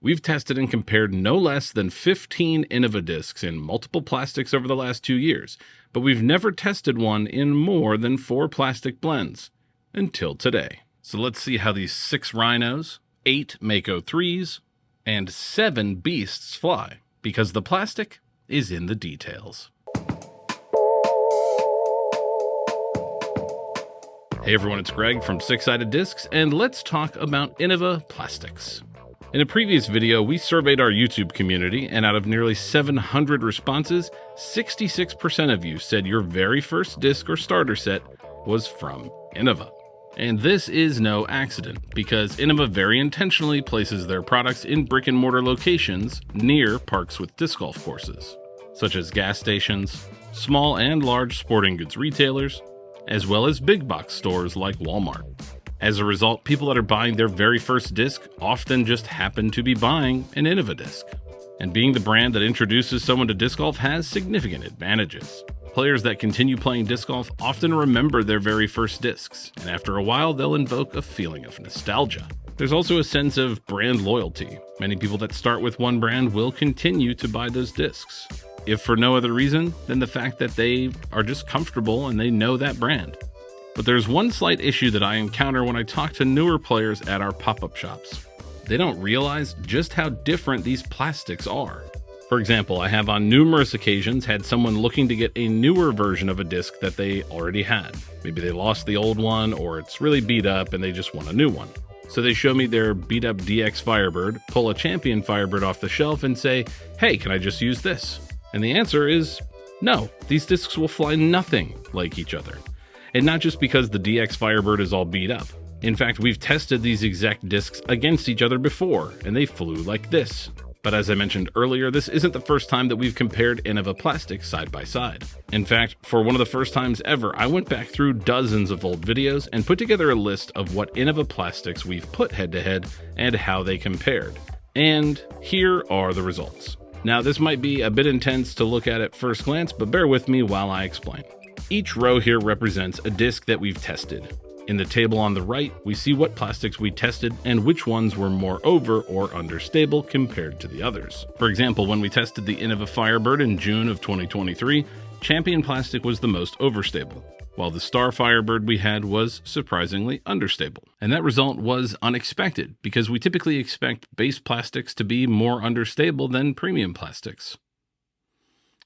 We've tested and compared no less than 15 Innova discs in multiple plastics over the last 2 years, but we've never tested one in more than 4 plastic blends. Until today. So let's see how these 6 Rhinos, 8 Mako 3s, and 7 Beasts fly, because the plastic is in the details. Hey everyone, it's Greg from Six Sided Discs, and let's talk about Innova plastics. In a previous video, we surveyed our YouTube community, and out of nearly 700 responses, 66% of you said your very first disc or starter set was from Innova. And this is no accident, because Innova very intentionally places their products in brick and mortar locations near parks with disc golf courses, such as gas stations, small and large sporting goods retailers, as well as big box stores like Walmart. As a result, people that are buying their very first disc often just happen to be buying an Innova disc. And being the brand that introduces someone to disc golf has significant advantages. Players that continue playing disc golf often remember their very first discs, and after a while they'll invoke a feeling of nostalgia. There's also a sense of brand loyalty. Many people that start with one brand will continue to buy those discs, if for no other reason than the fact that they are just comfortable and they know that brand. But there's one slight issue that I encounter when I talk to newer players at our pop-up shops. They don't realize just how different these plastics are. For example, I have on numerous occasions had someone looking to get a newer version of a disc that they already had. Maybe they lost the old one, or it's really beat up and they just want a new one. So they show me their beat up DX Firebird, pull a Champion Firebird off the shelf and say, "Hey, can I just use this?" And the answer is no, these discs will fly nothing like each other. And not just because the DX Firebird is all beat up. In fact, we've tested these exact discs against each other before, and they flew like this. But as I mentioned earlier, this isn't the first time that we've compared Innova plastics side by side. In fact, for one of the first times ever, I went back through dozens of old videos and put together a list of what Innova plastics we've put head to head and how they compared. And here are the results. Now, this might be a bit intense to look at first glance, but bear with me while I explain. Each row here represents a disc that we've tested. In the table on the right, we see what plastics we tested and which ones were more over or understable compared to the others. For example, when we tested the Innova Firebird in June of 2023, Champion plastic was the most overstable, while the Star Firebird we had was surprisingly understable. And that result was unexpected, because we typically expect base plastics to be more understable than premium plastics.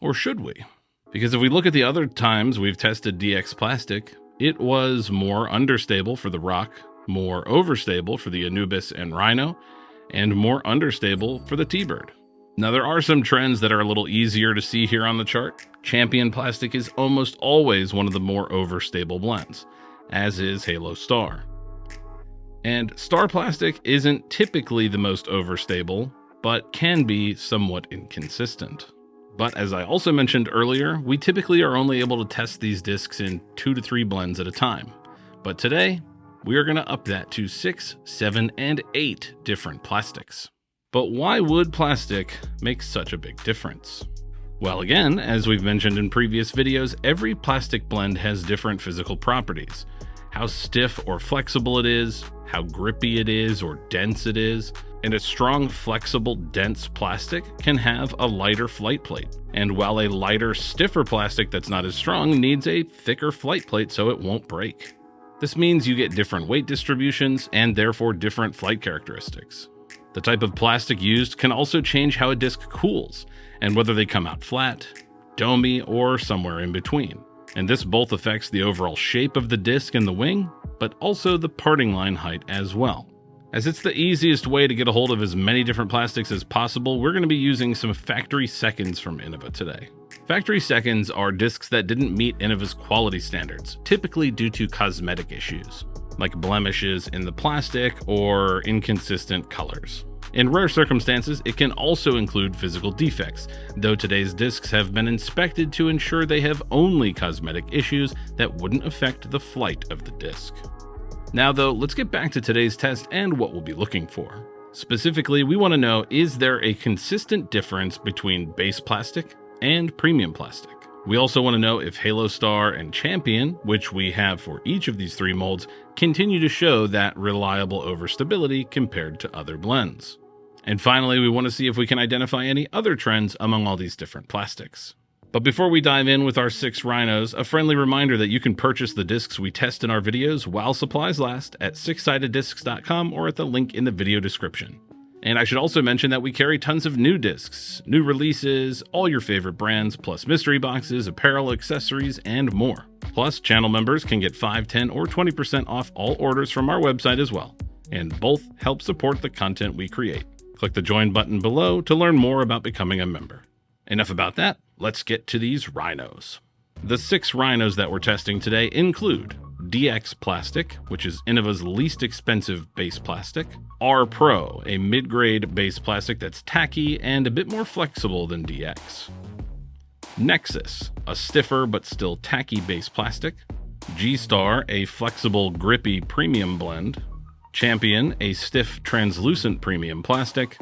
Or should we? Because if we look at the other times we've tested DX plastic, it was more understable for the Rock, more overstable for the Anubis and Rhino, and more understable for the T-Bird. Now there are some trends that are a little easier to see here on the chart. Champion plastic is almost always one of the more overstable blends, as is Halo Star. And Star plastic isn't typically the most overstable, but can be somewhat inconsistent. But as I also mentioned earlier, we typically are only able to test these discs in 2 to 3 blends at a time. But today, we are going to up that to 6, 7, and 8 different plastics. But why would plastic make such a big difference? Well, again, as we've mentioned in previous videos, every plastic blend has different physical properties. How stiff or flexible it is, how grippy it is or dense it is, and a strong, flexible, dense plastic can have a lighter flight plate. And while a lighter, stiffer plastic that's not as strong needs a thicker flight plate so it won't break. This means you get different weight distributions and therefore different flight characteristics. The type of plastic used can also change how a disc cools, and whether they come out flat, domey, or somewhere in between. And this both affects the overall shape of the disc and the wing, but also the parting line height as well. As it's the easiest way to get a hold of as many different plastics as possible, we're going to be using some factory seconds from Innova today. Factory seconds are discs that didn't meet Innova's quality standards, typically due to cosmetic issues, like blemishes in the plastic or inconsistent colors. In rare circumstances, it can also include physical defects, though today's discs have been inspected to ensure they have only cosmetic issues that wouldn't affect the flight of the disc. Now though, let's get back to today's test and what we'll be looking for. Specifically, we want to know, is there a consistent difference between base plastic and premium plastic? We also want to know if Halo Star and Champion, which we have for each of these 3 molds, continue to show that reliable overstability compared to other blends. And finally, we want to see if we can identify any other trends among all these different plastics. But before we dive in with our 6 rhinos, a friendly reminder that you can purchase the discs we test in our videos while supplies last at sixsidediscs.com or at the link in the video description. And I should also mention that we carry tons of new discs, new releases, all your favorite brands, plus mystery boxes, apparel, accessories, and more. Plus, channel members can get 5, 10, or 20% off all orders from our website as well. And both help support the content we create. Click the join button below to learn more about becoming a member. Enough about that, let's get to these rhinos. The 6 rhinos that we're testing today include DX Plastic, which is Innova's least expensive base plastic, R Pro, a mid-grade base plastic that's tacky and a bit more flexible than DX, Nexus, a stiffer but still tacky base plastic, G-Star, a flexible, grippy premium blend, Champion, a stiff, translucent premium plastic,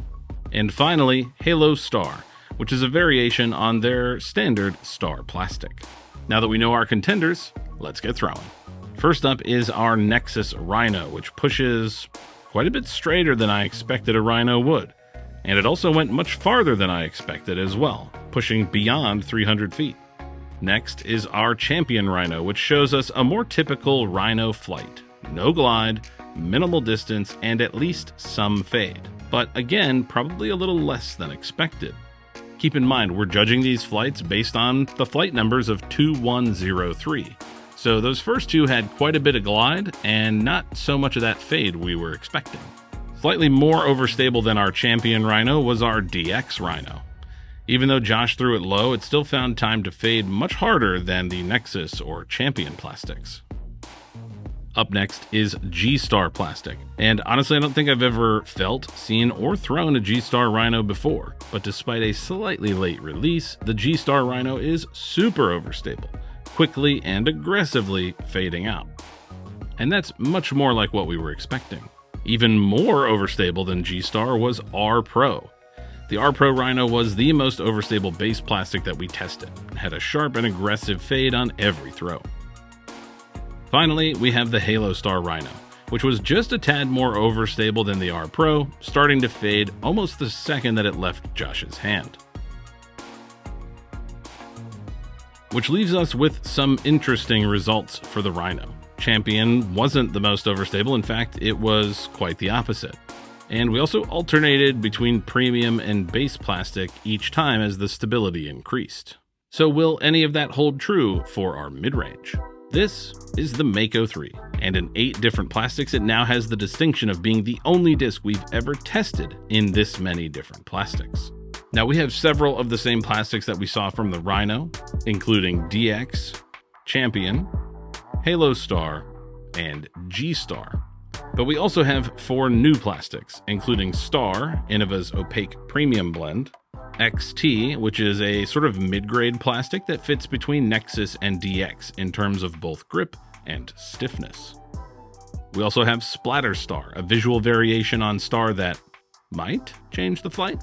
and finally, Halo Star, which is a variation on their standard Star plastic. Now that we know our contenders, let's get throwing. First up is our Nexus Rhino, which pushes quite a bit straighter than I expected a Rhino would. And it also went much farther than I expected as well, pushing beyond 300 feet. Next is our Champion Rhino, which shows us a more typical Rhino flight. No glide, minimal distance, and at least some fade. But again, probably a little less than expected. Keep in mind, we're judging these flights based on the flight numbers of 2103. So those first two had quite a bit of glide and not so much of that fade we were expecting. Slightly more overstable than our Champion Rhino was our DX Rhino. Even though Josh threw it low, it still found time to fade much harder than the Nexus or Champion plastics. Up next is G-Star plastic. And honestly, I don't think I've ever felt, seen, or thrown a G-Star Rhino before. But despite a slightly late release, the G-Star Rhino is super overstable, quickly and aggressively fading out. And that's much more like what we were expecting. Even more overstable than G-Star was R Pro. The R Pro Rhino was the most overstable base plastic that we tested. It had a sharp and aggressive fade on every throw. Finally, we have the Halo Star Rhino, which was just a tad more overstable than the R Pro, starting to fade almost the second that it left Josh's hand. Which leaves us with some interesting results for the Rhino. Champion wasn't the most overstable, in fact, it was quite the opposite. And we also alternated between premium and base plastic each time as the stability increased. So will any of that hold true for our mid-range? This is the Mako 3, and in 8 different plastics, it now has the distinction of being the only disc we've ever tested in this many different plastics. Now we have several of the same plastics that we saw from the Rhino, including DX, Champion, Halo Star, and G-Star. But we also have 4 new plastics, including Star, Innova's opaque premium blend, XT, which is a sort of mid-grade plastic that fits between Nexus and DX in terms of both grip and stiffness. We also have Splatter Star, a visual variation on Star that might change the flight.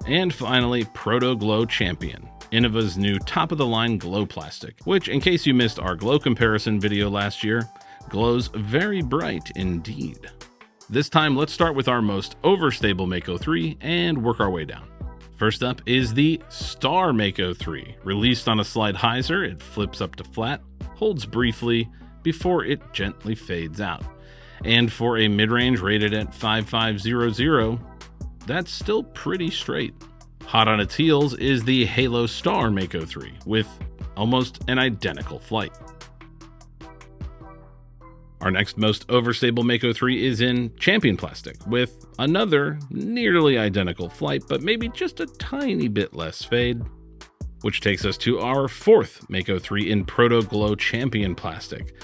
And finally, Proto Glow Champion, Innova's new top-of-the-line glow plastic, which, in case you missed our glow comparison video last year, glows very bright indeed. This time, let's start with our most overstable Mako 3 and work our way down. First up is the Star Mako 3. Released on a slide hyzer, it flips up to flat, holds briefly, before it gently fades out. And for a mid-range rated at 5500, that's still pretty straight. Hot on its heels is the Halo Star Mako 3, with almost an identical flight. Our next most overstable Mako 3 is in Champion plastic, with another nearly identical flight, but maybe just a tiny bit less fade. Which takes us to our 4th Mako 3 in Proto Glow Champion plastic.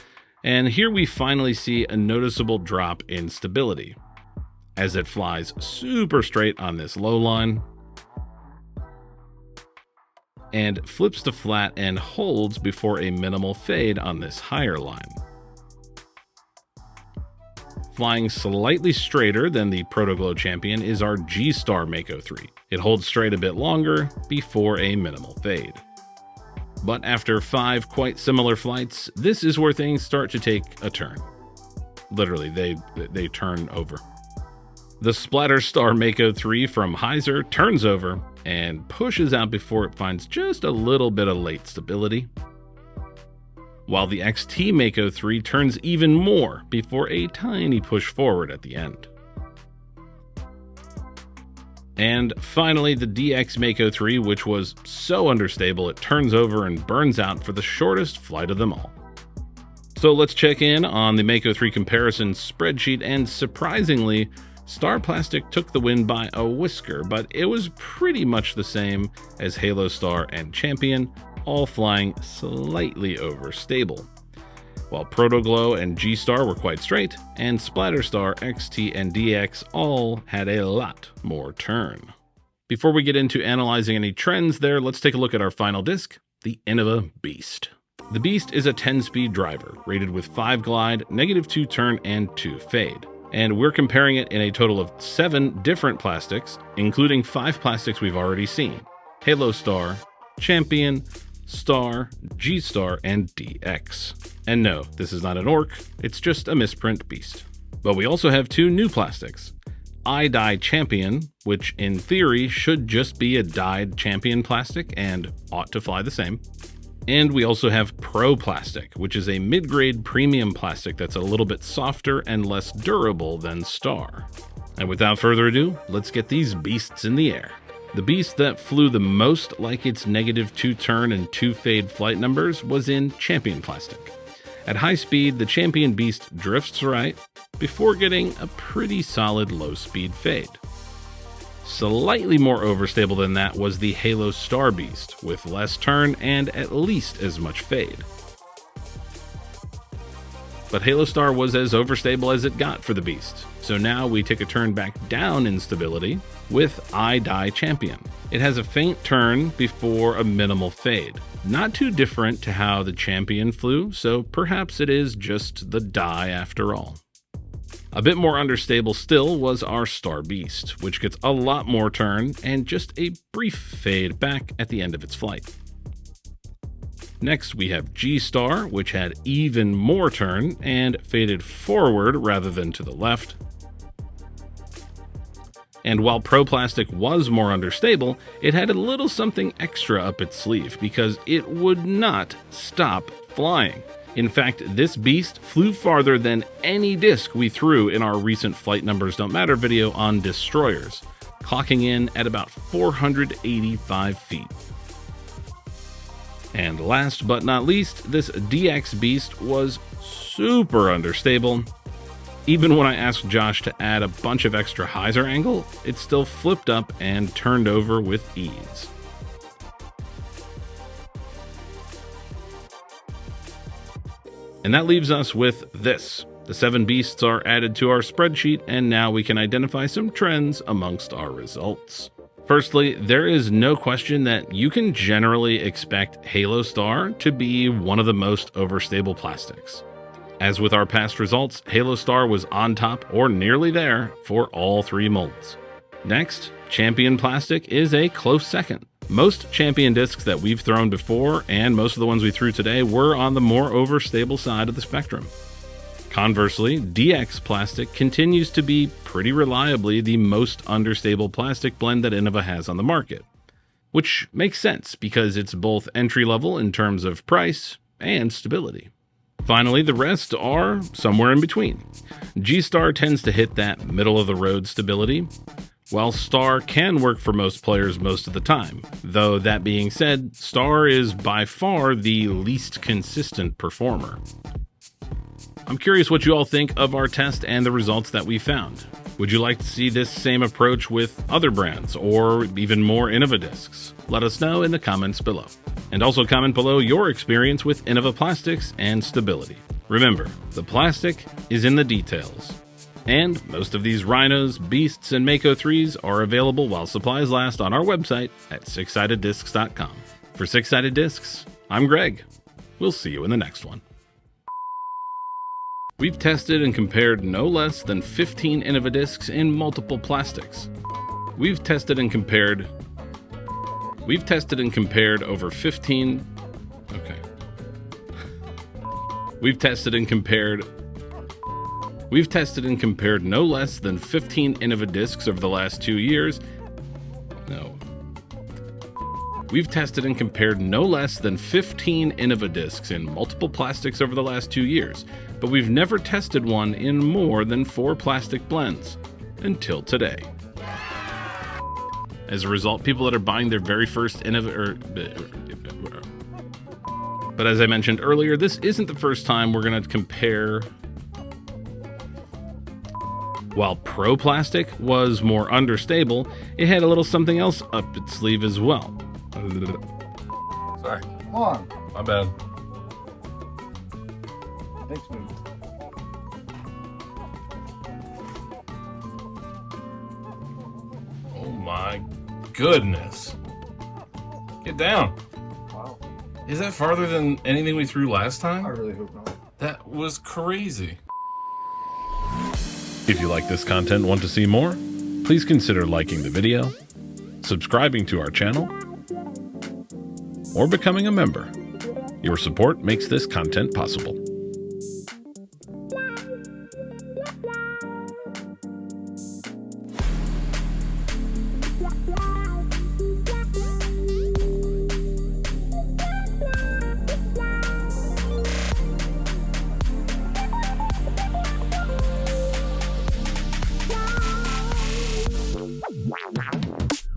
And here we finally see a noticeable drop in stability, as it flies super straight on this low line, and flips to flat and holds before a minimal fade on this higher line. Flying slightly straighter than the Proto Glow Champion is our G-Star Mako 3. It holds straight a bit longer before a minimal fade. But after 5 quite similar flights, this is where things start to take a turn. Literally, they turn over. The Splatter Star Mako 3 from Heiser turns over and pushes out before it finds just a little bit of late stability, while the XT Mako 3 turns even more before a tiny push forward at the end. And finally, the DX Mako 3, which was so understable it turns over and burns out for the shortest flight of them all. So let's check in on the Mako 3 comparison spreadsheet, and surprisingly, Star Plastic took the win by a whisker, but it was pretty much the same as Halo Star and Champion, all flying slightly overstable. While Protoglow and G-Star were quite straight, and Splatterstar, XT, and DX all had a lot more turn. Before we get into analyzing any trends there, let's take a look at our final disc, the Innova Beast. The Beast is a 10-speed driver, rated with 5 glide, -2 turn, and 2 fade. And we're comparing it in a total of 7 different plastics, including 5 plastics we've already seen: Halo Star, Champion, Star, G-Star, and DX. And no, this is not an orc, it's just a misprint Beast. But we also have 2 new plastics: I-Dye Champion, which in theory should just be a dyed Champion plastic and ought to fly the same. And we also have Pro Plastic, which is a mid-grade premium plastic that's a little bit softer and less durable than Star. And without further ado, let's get these beasts in the air. The beast that flew the most like its -2 turn and 2 fade flight numbers was in Champion plastic. At high speed, the Champion Beast drifts right before getting a pretty solid low speed fade. Slightly more overstable than that was the Halo Star Beast, with less turn and at least as much fade. But Halo Star was as overstable as it got for the Beast, so now we take a turn back down in stability with I-Dye Champion. It has a faint turn before a minimal fade. Not too different to how the Champion flew, so perhaps it is just the dye after all. A bit more understable still was our Star Beast, which gets a lot more turn and just a brief fade back at the end of its flight. Next we have G-Star, which had even more turn and faded forward rather than to the left. And while Pro Plastic was more understable, it had a little something extra up its sleeve because it would not stop flying. In fact, this beast flew farther than any disc we threw in our recent Flight Numbers Don't Matter video on destroyers, clocking in at about 485 feet. And last but not least, this DX beast was super understable. Even when I asked Josh to add a bunch of extra hyzer angle, it still flipped up and turned over with ease. And that leaves us with this. The 7 beasts are added to our spreadsheet, and now we can identify some trends amongst our results. Firstly, there is no question that you can generally expect Halo Star to be one of the most overstable plastics. As with our past results, Halo Star was on top or nearly there for all 3 molds. Next, Champion Plastic is a close second. Most Champion discs that we've thrown before, and most of the ones we threw today, were on the more overstable side of the spectrum. Conversely, DX Plastic continues to be pretty reliably the most understable plastic blend that Innova has on the market, which makes sense because it's both entry-level in terms of price and stability. Finally, the rest are somewhere in between. G-Star tends to hit that middle-of-the-road stability, while Star can work for most players most of the time. Though that being said, Star is by far the least consistent performer. I'm curious what you all think of our test and the results that we found. Would you like to see this same approach with other brands or even more Innova discs? Let us know in the comments below. And also comment below your experience with Innova plastics and stability. Remember, the plastic is in the details. And most of these Rhinos, Beasts, and Mako 3s are available while supplies last on our website at sixsideddiscs.com. For Six Sided Discs, I'm Greg. We'll see you in the next one. We've tested and compared no less than 15 Innova discs in multiple plastics. We've tested and compared over 15... Okay. We've tested and compared... We've tested and compared no less than 15 Innova discs over the last 2 years. We've tested and compared no less than 15 Innova discs in multiple plastics over the last 2 years, but we've never tested one in more than 4 plastic blends. Until today. As a result, people that are buying their very first Innova... But as I mentioned earlier, this isn't the first time we're going to compare... While Pro Plastic was more understable, it had a little something else up its sleeve as well. Sorry. Come on. My bad. Thanks, man. Oh my goodness. Get down. Wow. Is that farther than anything we threw last I time? really hope not. That was crazy. If you like this content and want to see more, please consider liking the video, subscribing to our channel, or becoming a member. Your support makes this content possible. Yeah.